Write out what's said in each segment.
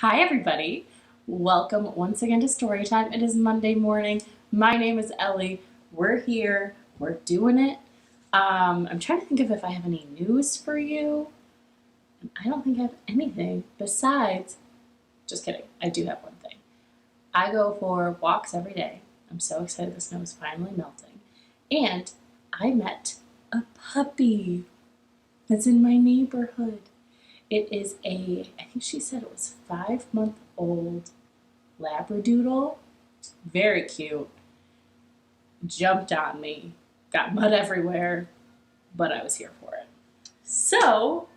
Hi everybody, welcome once again to Storytime. It is Monday morning. My name is Ellie. We're here. We're doing it. I'm trying to think of if I have any news for you. I don't think I have anything besides, just kidding, I do have one thing. I go for walks every day. I'm so excited the snow is finally melting. And I met a puppy that's in my neighborhood. It is I think she said it was 5-month-old Labradoodle. Very cute. Jumped on me. Got mud everywhere, but I was here for it. So,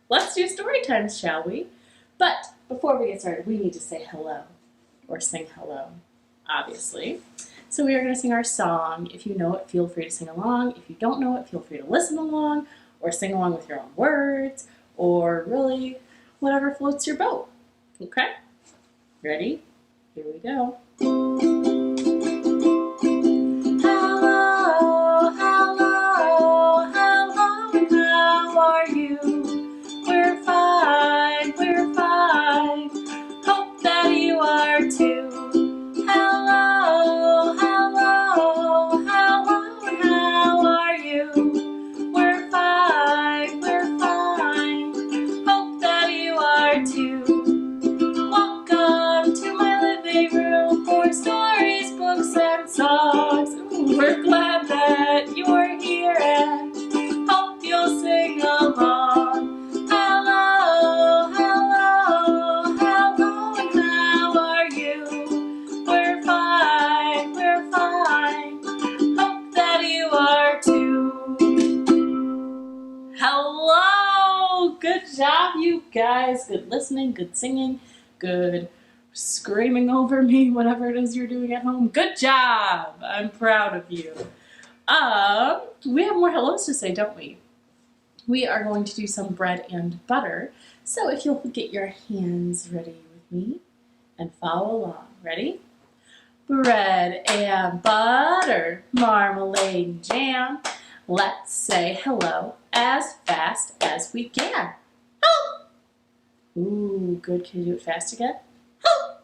let's do story times, shall we? But before we get started, we need to say hello. Or sing hello, obviously. So we are going to sing our song. If you know it, feel free to sing along. If you don't know it, feel free to listen along or sing along with your own words or really whatever floats your boat. Okay? Ready? Here we go. Hello, hello, hello, and how are you? We're fine, we're fine. Hope that you are too. Hello, hello, hello, and how are you? We're fine, we're fine. Hope that you are too. Welcome to my living room for stories, books, and songs. We're glad that you're here and hope you'll sing along. Hello, hello, hello, and how are you? We're fine, we're fine. Hope that you are too. Hello! Good job, you guys. Good listening, good singing, good screaming over me, whatever it is you're doing at home. Good job! I'm proud of you. We have more hellos to say, don't we? We are going to do some bread and butter. So if you'll get your hands ready with me and follow along. Ready? Bread and butter, marmalade and jam. Let's say hello as fast as we can. Oh! Ooh, good. Can you do it fast again? Oh!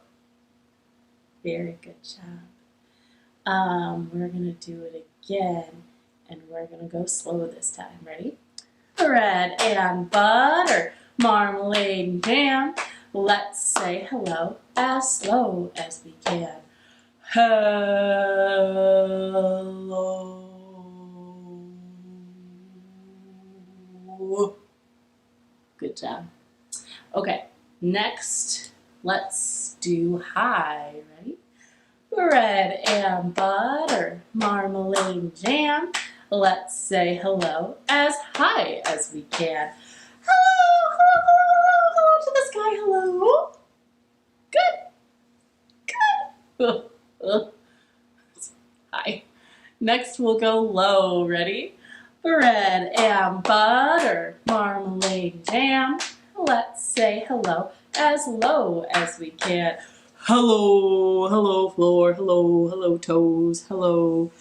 Very good job. We're going to do it again, and we're going to go slow this time. Ready? Bread and butter, marmalade and jam. Let's say hello as slow as we can. Hello. Good job. Okay, next, let's do hi. Ready? Bread and butter, marmalade and jam. Let's say hello as high as we can. Hello, hello, hello, hello to the sky, hello. Good, good. Hi. Next, we'll go low. Ready? Bread and butter, marmalade and jam. Let's say hello as low as we can. Hello, hello floor, hello toes, hello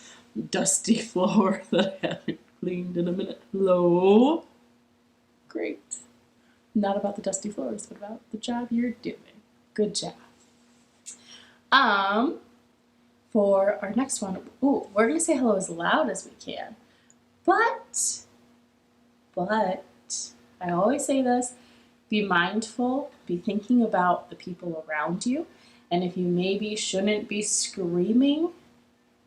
dusty floor that I haven't cleaned in a minute. Hello. Great. Not about the dusty floors, but about the job you're doing. Good job. For our next one, we're going to say hello as loud as we can. But, I always say this, be mindful, be thinking about the people around you, and if you maybe shouldn't be screaming,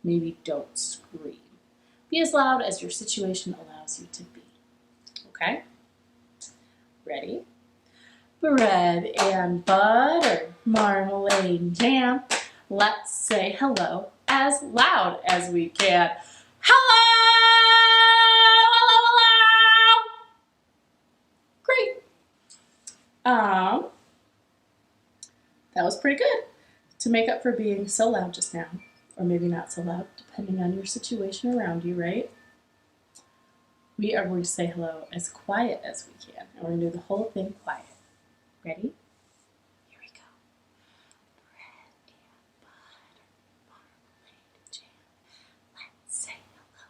maybe don't scream. Be as loud as your situation allows you to be. Okay? Ready? Bread and butter, marmalade and jam. Let's say hello as loud as we can. Hello! Hello, hello! Great. That was pretty good to make up for being so loud just now, or maybe not so loud, depending on your situation around you, right? We are going to say hello as quiet as we can, and we're going to do the whole thing quiet. Ready? Here we go. Bread and butter, marmalade and jam. Let's say hello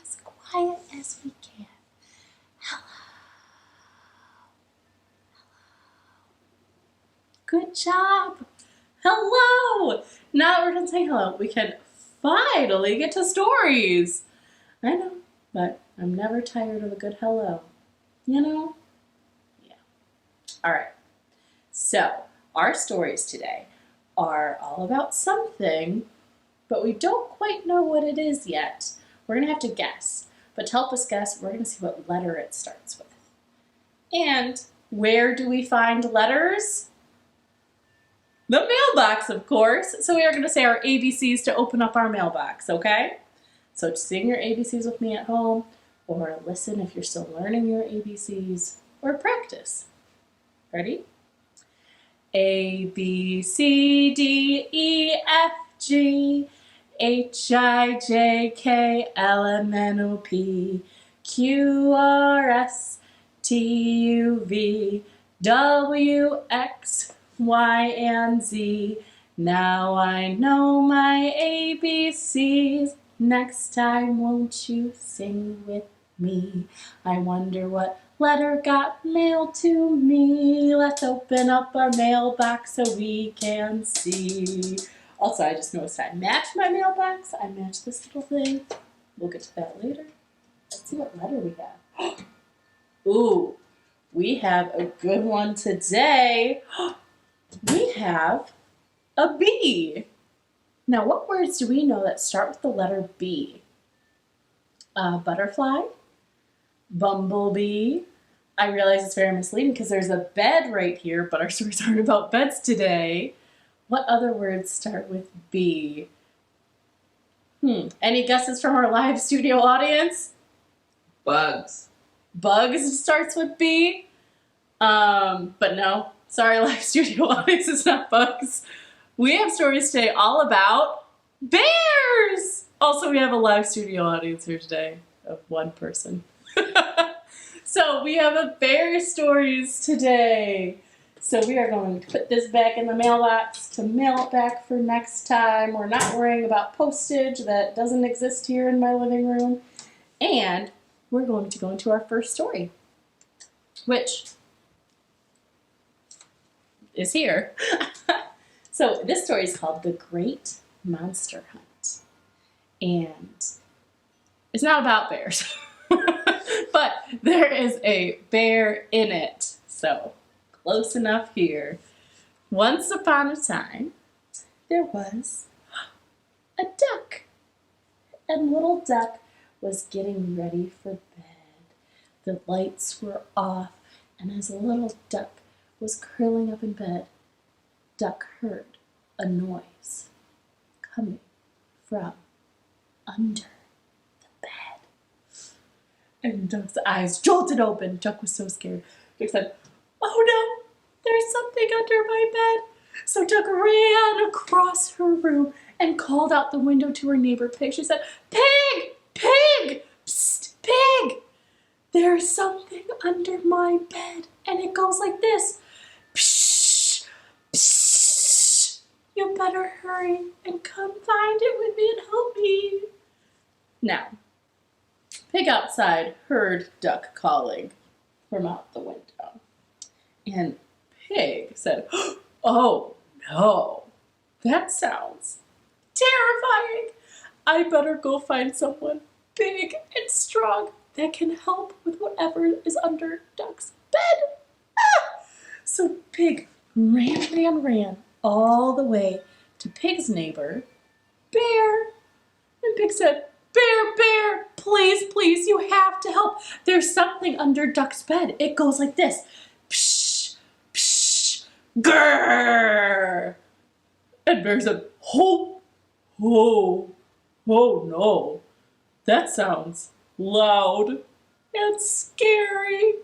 as quiet as we can. Hello. Hello. Good job. Hello. Now that we're done saying hello, we can finally get to stories. I know, but I'm never tired of a good hello. You know? Yeah. All right. So, our stories today are all about something, but we don't quite know what it is yet. We're going to have to guess. But to help us guess, we're going to see what letter it starts with. And where do we find letters? The mailbox, of course. So we are going to say our ABCs to open up our mailbox, okay? So sing your ABCs with me at home, or listen if you're still learning your ABCs, or practice. Ready? A, B, C, D, E, F, G, H, I, J, K, L, M, N, O, P, Q, R, S, T, U, V, W, X, Y, and Z. Now I know my ABCs. Next time, won't you sing with me? I wonder what letter got mailed to me. Let's open up our mailbox so we can see. Also, I just noticed I matched my mailbox. I matched this little thing. We'll get to that later. Let's see what letter we have. Ooh, we have a good one today. We have a B. Now, what words do we know that start with the letter B? Butterfly, bumblebee. I realize it's very misleading because there's a bed right here, but our stories aren't about beds today. What other words start with B? Any guesses from our live studio audience? Bugs. Bugs starts with B. But no, sorry, live studio audience, it's not bugs. We have stories today all about bears. Also, we have a live studio audience here today of one person. So we have a bear stories today. So we are going to put this back in the mailbox to mail it back for next time. We're not worrying about postage that doesn't exist here in my living room. And we're going to go into our first story, which is here. So this story is called The Great Monster Hunt. And it's not about bears, but there is a bear in it. So close enough here. Once upon a time, there was a duck. And little duck was getting ready for bed. The lights were off, and as a little duck was curling up in bed, Duck heard a noise coming from under the bed. And Duck's eyes jolted open. Duck was so scared. Duck said, "Oh no, there's something under my bed." So Duck ran across her room and called out the window to her neighbor Pig. She said, "Pig! Pig! Psst, Pig! There's something under my bed, and it goes like this. Psh, psh. You better hurry and come find it with me and help me." Now, Pig outside heard Duck calling from out the window. And Pig said, "Oh no, that sounds terrifying. I better go find someone big and strong that can help with whatever is under Duck's bed." Ah! So Pig ran all the way to Pig's neighbor, Bear. And Pig said, Bear, please, you have to help. There's something under Duck's bed. It goes like this. Psh, psh, grrr. And Bear said, oh no, that sounds loud and scary.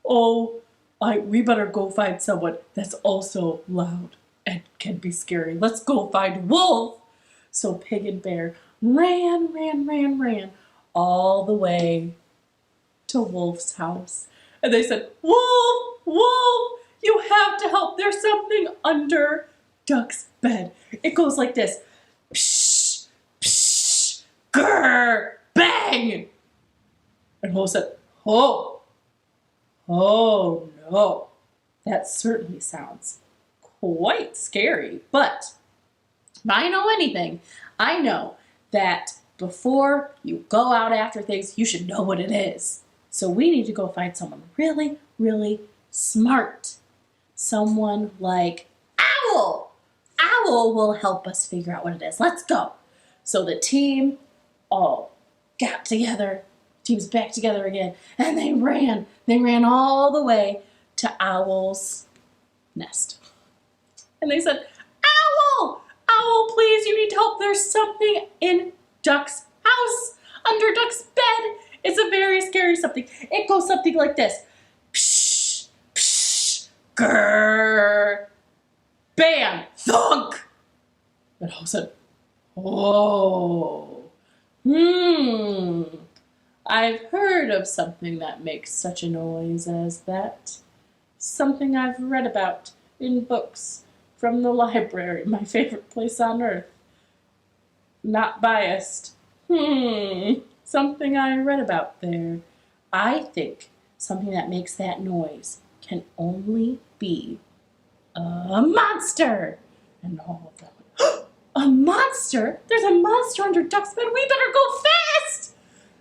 Oh, we better go find someone that's also loud and can be scary. Let's go find Wolf. So Pig and Bear ran all the way to Wolf's house. And they said, Wolf, you have to help. There's something under Duck's bed. It goes like this. Psh, psh, grrr, bang. And Wolf said, oh no, that certainly sounds quite scary. But if I know anything, I know that before you go out after things, you should know what it is. So we need to go find someone really, really smart. Someone like Owl. Owl will help us figure out what it is. Let's go. So the team all got together. Team's back together again. And they ran. They ran all the way to Owl's nest. And they said, Owl! Owl, please, you need help. There's something in Duck's house, under Duck's bed. It's a very scary something. It goes something like this. Psh, psh, grrr, bam, thunk. And Owl said, oh, I've heard of something that makes such a noise as that. Something I've read about in books from the library, my favorite place on earth. Not biased. Something I read about there. I think something that makes that noise can only be a monster. And all of them went, a monster? There's a monster under Duck's bed. We better go fast.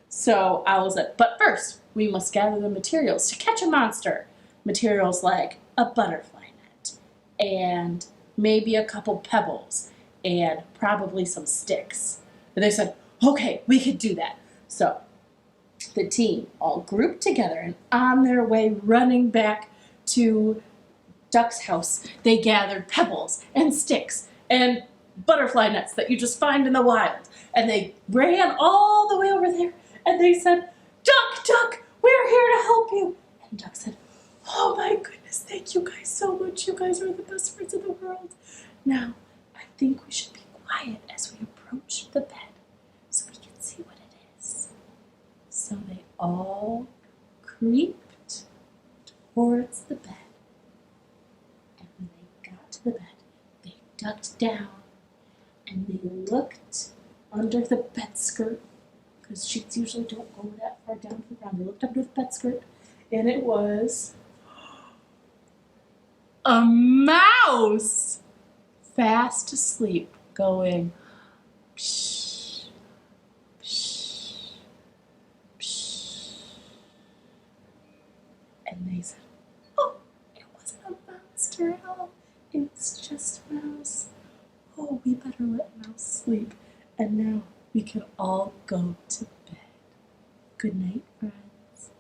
So Owl said, but first, we must gather the materials to catch a monster. Materials like a butterfly net and maybe a couple pebbles and probably some sticks. And they said, okay, we could do that. So the team all grouped together and on their way running back to Duck's house, they gathered pebbles and sticks and butterfly nets that you just find in the wild. And they ran all the way over there and they said, Duck, Duck, we're here to help you. And Duck said, oh my goodness, thank you guys so much. You guys are the best friends in the world. Now, I think we should be quiet as we approach the bed so we can see what it is. So they all creeped towards the bed. And when they got to the bed, they ducked down and they looked under the bed skirt, because sheets usually don't go that far down to the ground. They looked under the bed skirt, and it was a mouse fast asleep going psh, psh, psh. And they said, oh, it wasn't a monster at all. It's just a mouse. Oh, we better let Mouse sleep. And now we can all go to bed. Good night, friends.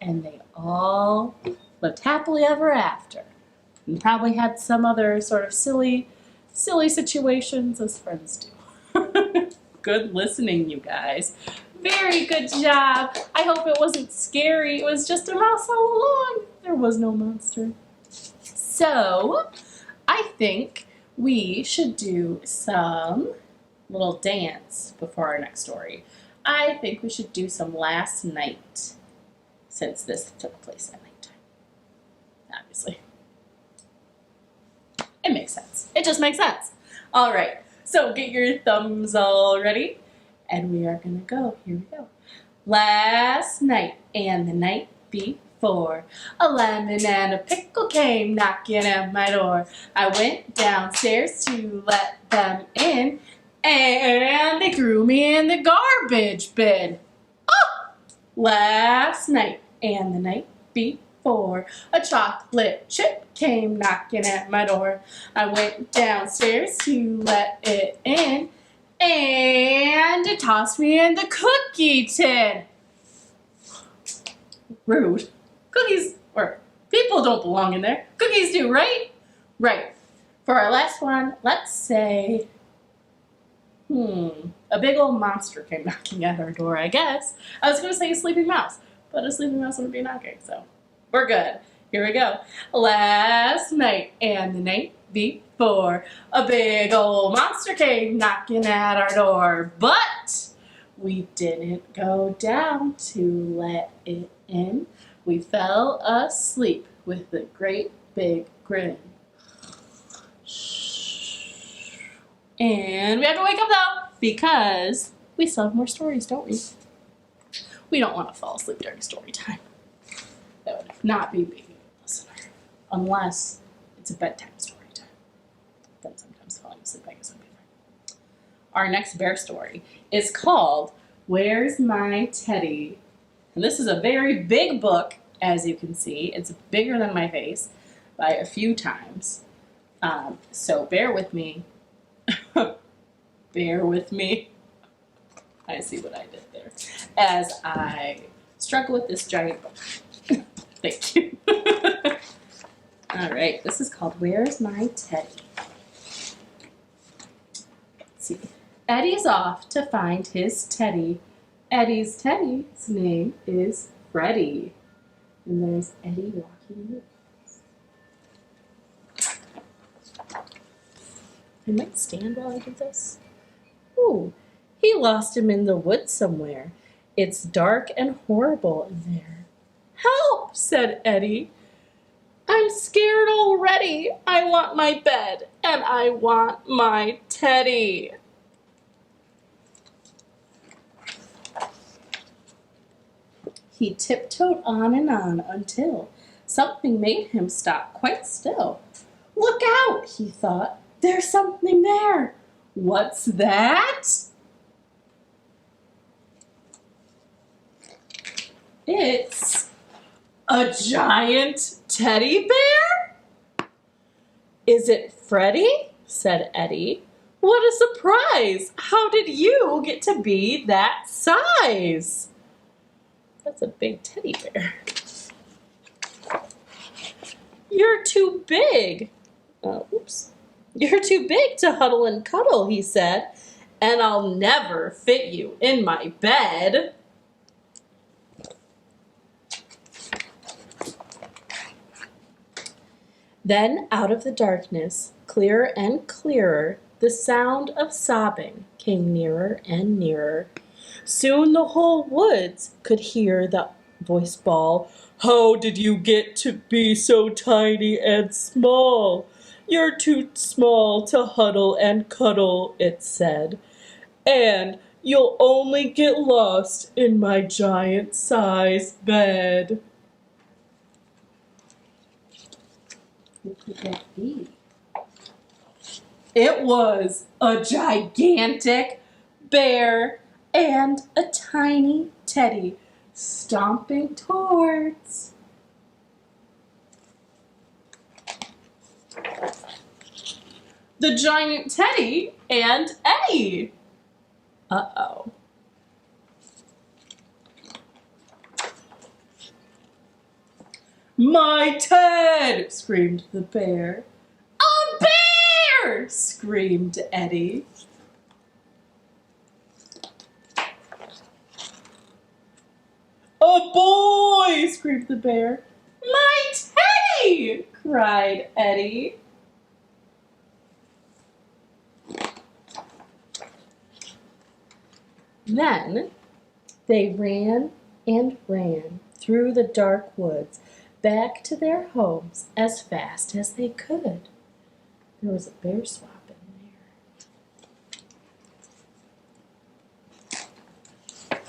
And they all lived happily ever after. And probably had some other sort of silly situations as friends do. Good listening, you guys. Very good job. I hope it wasn't scary. It was just a mouse all along. There was no monster. So, I think we should do some little dance before our next story. I think we should do some last night, since this took place at nighttime. Obviously. It makes sense. It just makes sense. All right, so get your thumbs all ready, and we are gonna go. Here we go. Last night and the night before, a lemon and a pickle came knocking at my door. I went downstairs to let them in, and they threw me in the garbage bin. Oh! Last night and the night before, a chocolate chip came knocking at my door. I went downstairs to let it in, and it tossed me in the cookie tin. Rude. Cookies, or people don't belong in there. Cookies do, right? Right. For our last one, let's say, a big old monster came knocking at our door, I guess. I was going to say a sleeping mouse, but a sleeping mouse wouldn't be knocking, so we're good. Here we go. Last night and the night before, a big old monster came knocking at our door, but we didn't go down to let it in. We fell asleep with a great big grin. And we have to wake up though, because we still have more stories, don't we? We don't want to fall asleep during story time. That would not be being a listener. Unless it's a bedtime story time. sit back as a Our next bear story is called Where's My Teddy? And this is a very big book, as you can see. It's bigger than my face by a few times. So bear with me. Bear with me. I see what I did there. As I struggle with this giant book. Thank you. All right, this is called Where's My Teddy? Let's see. Eddie's off to find his teddy. Eddie's teddy's name is Freddie. And there's Eddie walking in the woods. I might stand while I do this. Ooh, he lost him in the woods somewhere. It's dark and horrible in there. Help, said Eddie. I'm scared already. I want my bed and I want my teddy. He tiptoed on and on until something made him stop quite still. Look out, he thought. There's something there. What's that? It's a giant teddy bear? Is it Freddie? Said Eddie. What a surprise! How did you get to be that size? That's a big teddy bear. You're too big. Oops. You're too big to huddle and cuddle, he said, and I'll never fit you in my bed. Then out of the darkness, clearer and clearer, the sound of sobbing came nearer and nearer. Soon the whole woods could hear the voice bawl, How did you get to be so tiny and small? You're too small to huddle and cuddle, it said, and you'll only get lost in my giant-sized bed. What could that be? It was a gigantic bear and a tiny teddy stomping towards. The giant teddy and Eddie. Uh-oh. My Ted! Screamed the bear. A bear! Screamed Eddie. A boy! Screamed the bear. My Teddy! Cried Eddie. Then they ran and ran through the dark woods back to their homes as fast as they could. There was a bear swap in there.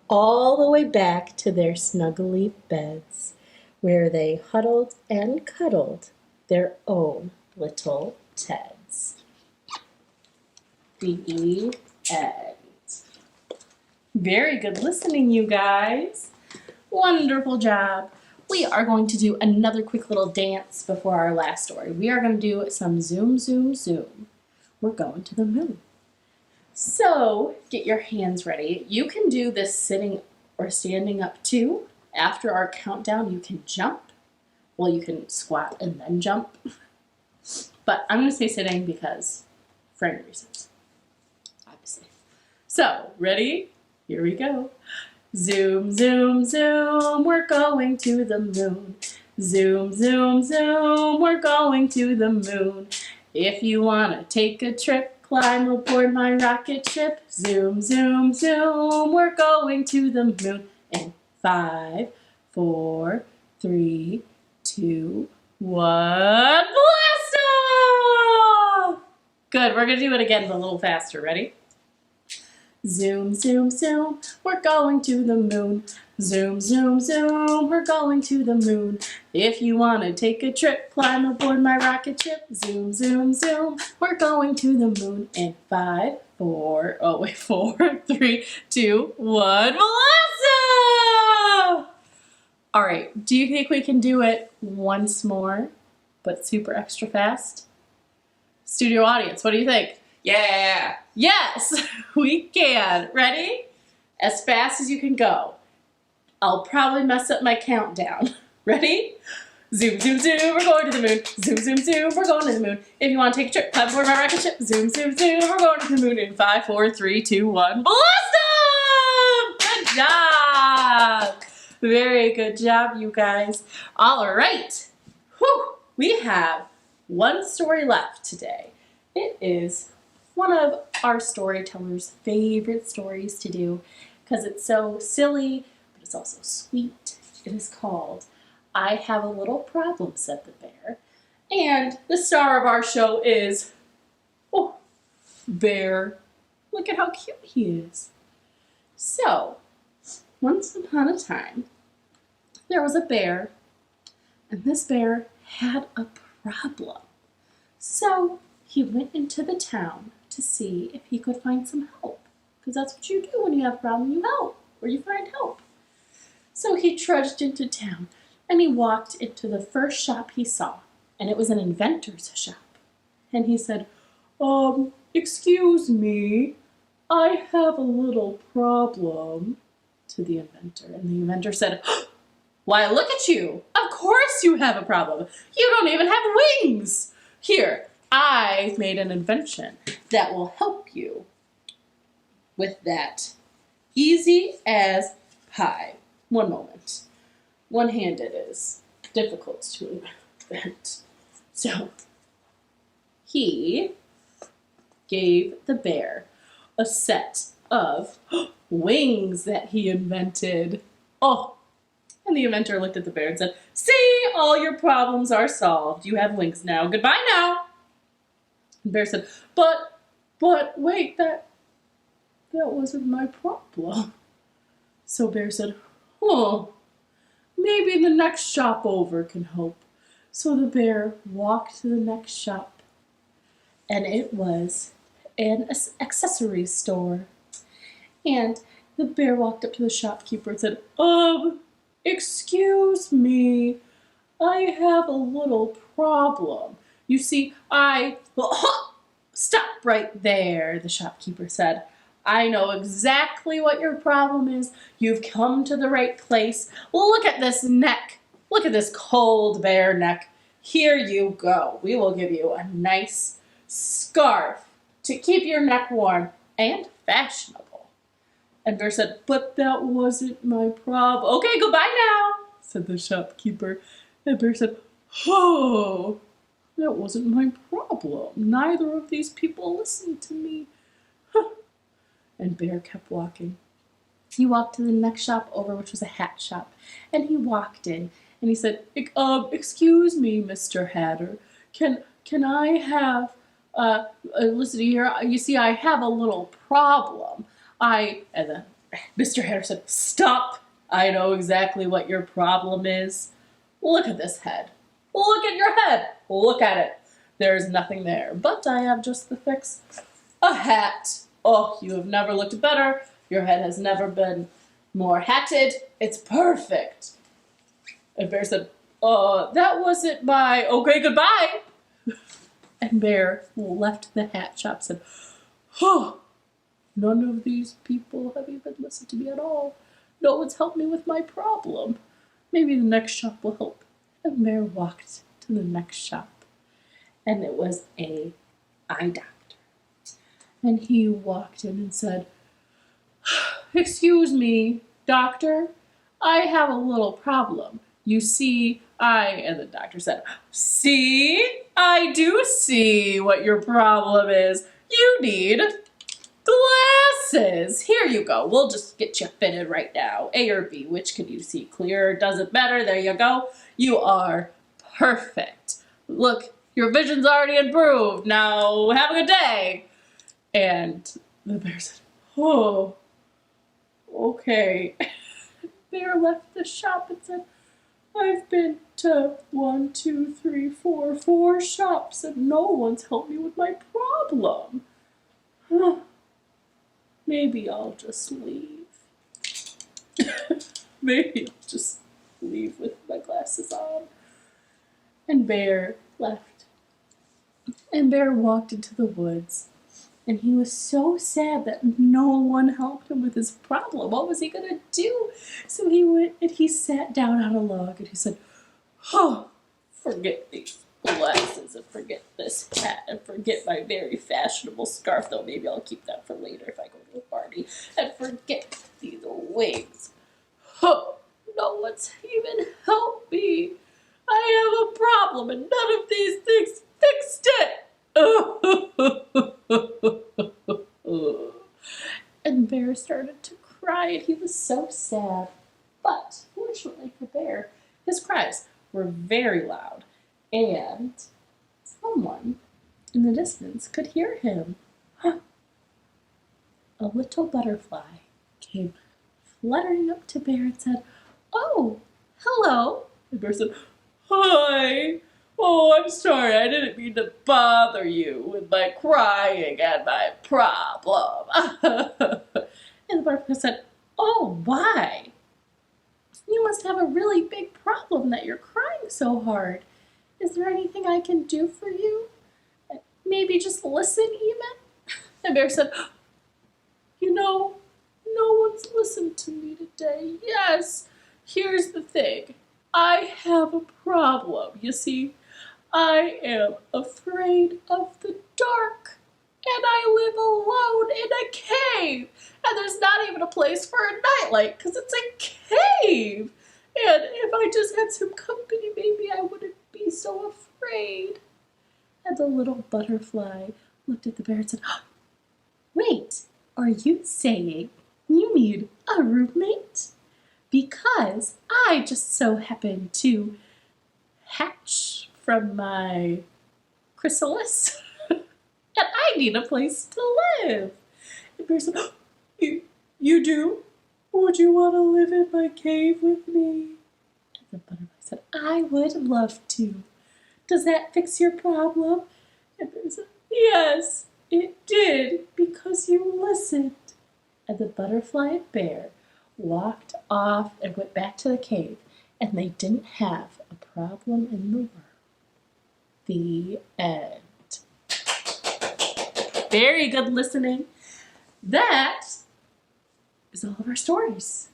All the way back to their snuggly beds, where they huddled and cuddled their own little Teds. The end. Very good listening, you guys. Wonderful job. We are going to do another quick little dance before our last story. We are going to do some zoom, zoom, zoom. We're going to the moon. So get your hands ready. You can do this sitting or standing up too. After our countdown, you can jump. Well, you can squat and then jump. But I'm going to say sitting because for any reasons. Obviously. So, ready? Here we go. Zoom, zoom, zoom, we're going to the moon. Zoom, zoom, zoom, we're going to the moon. If you want to take a trip, climb aboard my rocket ship. Zoom, zoom, zoom, we're going to the moon. In 5, 4, 3, 2, 1, blast off! Good, we're going to do it again, but a little faster. Ready? Zoom, zoom, zoom, we're going to the moon. Zoom, zoom, zoom, we're going to the moon. If you want to take a trip, climb aboard my rocket ship. Zoom, zoom, zoom, we're going to the moon. In 5, 4, 3, 2, 1, blossom! All right, do you think we can do it once more, but super extra fast? Studio audience, what do you think? Yeah! Yes, we can. Ready? As fast as you can go. I'll probably mess up my countdown. Ready? Zoom, zoom, zoom, we're going to the moon. Zoom, zoom, zoom, we're going to the moon. If you want to take a trip, climb aboard my rocket ship. Zoom, zoom, zoom, we're going to the moon. In 5, 4, 3, 2, 1, blossom! Good job! Very good job, you guys. All right. Whew. We have one story left today. It is one of our storytellers' favorite stories to do because it's so silly, but it's also sweet. It is called I Have a Little Problem, Said the Bear. And the star of our show is, oh, Bear. Look at how cute he is. So, once upon a time, there was a bear, and this bear had a problem. So, he went into the town to see if he could find some help. Because that's what you do when you have a problem, you help, or you find help. So he trudged into town, and he walked into the first shop he saw, and it was an inventor's shop. And he said, excuse me, I have a little problem, to the inventor. And the inventor said, why, look at you. Of course you have a problem. You don't even have wings. Here, I've made an invention that will help you with that. Easy as pie. One moment. One-handed is difficult to invent. So, he gave the bear a set of wings that he invented. Oh, and the inventor looked at the bear and said, see, all your problems are solved. You have wings now. Goodbye now. And the bear said, but wait, that wasn't my problem. So Bear said, oh, maybe the next shop over can help. So the bear walked to the next shop, and it was an accessory store. And the bear walked up to the shopkeeper and said, excuse me, I have a little problem. You see, stop right there, the shopkeeper said. I know exactly what your problem is. You've come to the right place. Look at this neck. Look at this cold bear neck. Here you go. We will give you a nice scarf to keep your neck warm and fashionable. And Bear said, but that wasn't my problem. Okay, goodbye now, said the shopkeeper. And Bear said, oh, that wasn't my problem. Neither of these people listened to me. And Bear kept walking. He walked to the next shop over, which was a hat shop. And he walked in, and he said, excuse me, Mr. Hatter, can I have, listen here, you see, I have a little problem. And then Mr. Hatter said, stop, I know exactly what your problem is. Look at this head. Look at your head. Look at it. There's nothing there, but I have just the fix. A hat. Oh, you have never looked better. Your head has never been more hatted. It's perfect. And Bear said, that wasn't my, okay, goodbye. And Bear left the hat shop and said, oh, none of these people have even listened to me at all. No one's helped me with my problem. Maybe the next shop will help. And Bear walked to the next shop. And it was an eye doctor. And he walked in and said, excuse me, doctor, I have a little problem. You see, and the doctor said, see, I do see what your problem is. You need glasses. Here you go. We'll just get you fitted right now. A or B, which can you see clearer? Doesn't matter. There you go. You are perfect. Look, your vision's already improved. Now, have a good day. And the bear said, oh, okay. Bear left the shop and said, I've been to 1, 2, 3, 4, 4 shops and no one's helped me with my problem. Maybe I'll just leave. Maybe I'll just leave with my glasses on. And Bear left. And Bear walked into the woods. And he was so sad that no one helped him with his problem. What was he going to do? So he went and he sat down on a log and he said, oh, forget these glasses and forget this hat and forget my very fashionable scarf, though maybe I'll keep that for later if I go to a party, and forget these wings. Oh, no one's even helped me. I have a problem and none of these things fixed it. And Bear started to cry and he was so sad. But fortunately for Bear, his cries were very loud and someone in the distance could hear him. A little butterfly came fluttering up to Bear and said, oh, hello. And Bear said, hi. Oh, I'm sorry, I didn't mean to bother you with my crying and my problem. And the butterfly said, oh, why? You must have a really big problem that you're crying so hard. Is there anything I can do for you? Maybe just listen even? And Bear said, you know, no one's listened to me today. Yes, here's the thing. I have a problem. You see, I am afraid of the dark, and I live alone in a cave, and there's not even a place for a nightlight because it's a cave. And if I just had some company, maybe I wouldn't be so afraid. And the little butterfly looked at the bear and said, wait, are you saying you need a roommate? Because I just so happen to hatch from my chrysalis and I need a place to live. And Bear said, you do? Would you want to live in my cave with me? And the butterfly said, I would love to. Does that fix your problem? And Bear said, yes, it did, because you listened. And the butterfly and Bear walked off and went back to the cave, and they didn't have a problem in the world. The end. Very good listening. That is all of our stories.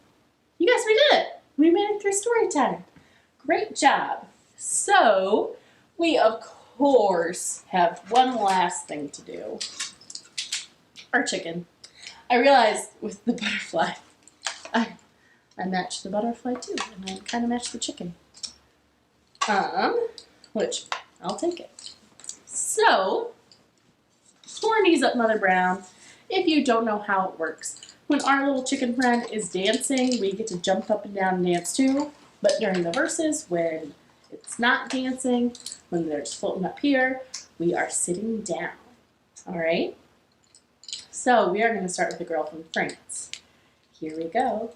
You guys, we did it. We made it through story time. Great job. So, we of course have one last thing to do. Our chicken. I realized with the butterfly, I matched the butterfly too, and I kind of matched the chicken. Which, I'll take it. So, 4 knees up, Mother Brown. If you don't know how it works, when our little chicken friend is dancing, we get to jump up and down and dance too. But during the verses, when it's not dancing, when there's floating up here, we are sitting down. All right? So we are going to start with a girl from France. Here we go.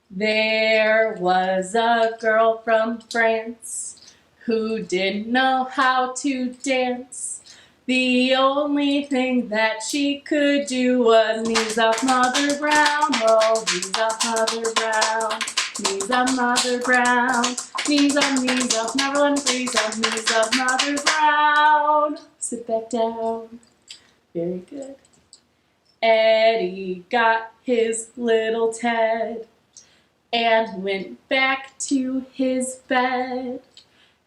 There was a girl from France who didn't know how to dance. The only thing that she could do was knees up, Mother Brown. Oh, knees up, Mother Brown. Knees up, Mother Brown. Knees up, never let 'em freeze up. Knees up, Mother Brown. Sit back down. Very good. Eddie got his little Ted and went back to his bed.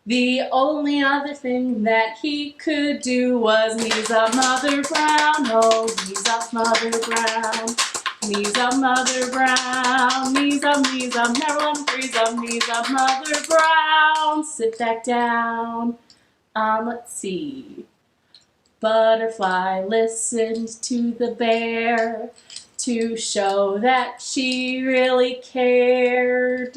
The only other thing that he could do was knees up, Mother Brown. Oh, knees up, Mother Brown. Knees up, Mother Brown. Knees up, never let 'em freeze up. Knees up, Mother Brown. Sit back down. Let's see. Butterfly listened to the bear to show that she really cared.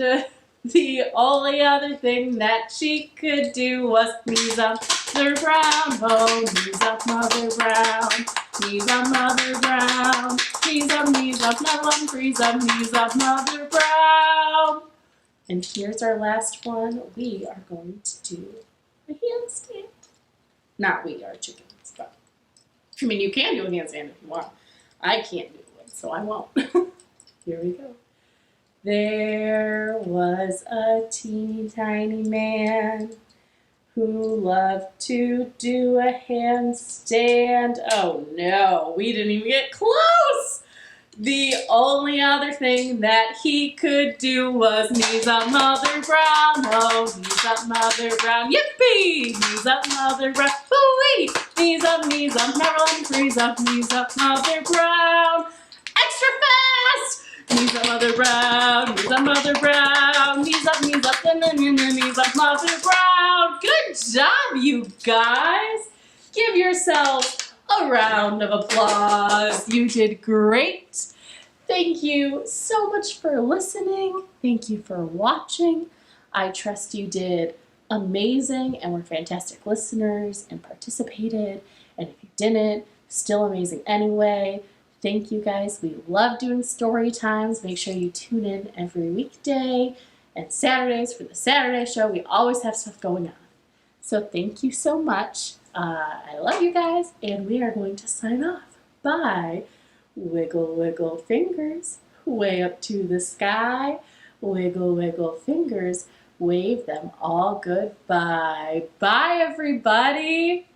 The only other thing that she could do was knees up, Mother Brown. Oh, knees up, Mother Brown. Knees up, Mother Brown. Knees up, never let 'em freeze up. Knees up, Mother Brown. And here's our last one. We are going to do a handstand. Not we are chickens, but I mean, you can do a handstand if you want. I can't do one, so I won't. Here we go. There was a teeny tiny man who loved to do a handstand. Oh no, we didn't even get close! The only other thing that he could do was knees up, Mother Brown. Oh, knees up, Mother Brown. Yippee! Knees up, Mother Brown. Hoo-wee! Knees up, Maryland. Freeze up, knees up, Mother Brown. Extra fast! Knees up, Mother Brown. Knees up, Mother Brown. Knees up, and then knees up, Mother Brown. Good job, you guys. Give yourselves a round of applause. You did great. Thank you so much for listening. Thank you for watching. I trust you did amazing and were fantastic listeners and participated. And if you didn't, still amazing anyway. Thank you guys. We love doing story times. Make sure you tune in every weekday and Saturdays for the Saturday show. We always have stuff going on. So thank you so much. I love you guys, and we are going to sign off. Bye. Wiggle, wiggle fingers, way up to the sky. Wiggle, wiggle fingers, wave them all goodbye. Bye, everybody.